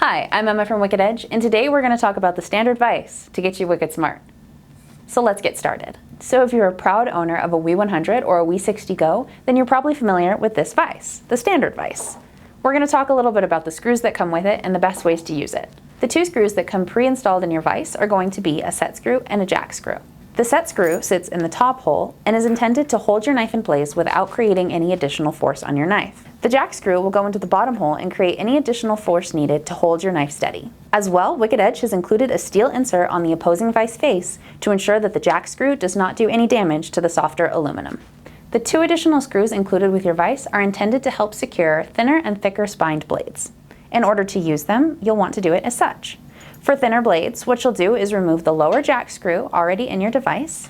Hi, I'm Emma from Wicked Edge, and today we're going to talk about the standard vise to get you wicked smart. So let's get started. So if you're a proud owner of a Wii 100 or a Wii 60 Go, then you're probably familiar with this vise, the standard vise. We're going to talk a little bit about the screws that come with it and the best ways to use it. The two screws that come pre-installed in your vise are going to be a set screw and a jack screw. The set screw sits in the top hole and is intended to hold your knife in place without creating any additional force on your knife. The jack screw will go into the bottom hole and create any additional force needed to hold your knife steady. As well, Wicked Edge has included a steel insert on the opposing vise face to ensure that the jack screw does not do any damage to the softer aluminum. The two additional screws included with your vise are intended to help secure thinner and thicker spined blades. In order to use them, you'll want to do it as such. For thinner blades, what you'll do is remove the lower jack screw already in your device.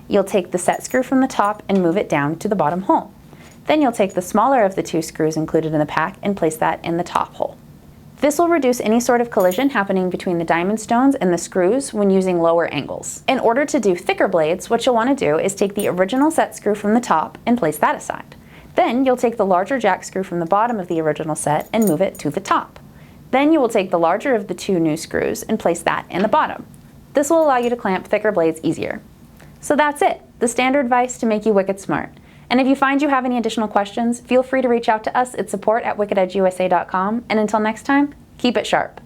You'll take the set screw from the top and move it down to the bottom hole. Then you'll take the smaller of the two screws included in the pack and place that in the top hole. This will reduce any sort of collision happening between the diamond stones and the screws when using lower angles. In order to do thicker blades, what you'll want to do is take the original set screw from the top and place that aside. Then you'll take the larger jack screw from the bottom of the original set and move it to the top. Then you will take the larger of the two new screws and place that in the bottom. This will allow you to clamp thicker blades easier. So that's it, the standard vise to make you wicked smart. And if you find you have any additional questions, feel free to reach out to us at support@wickededgeusa.com. And until next time, keep it sharp.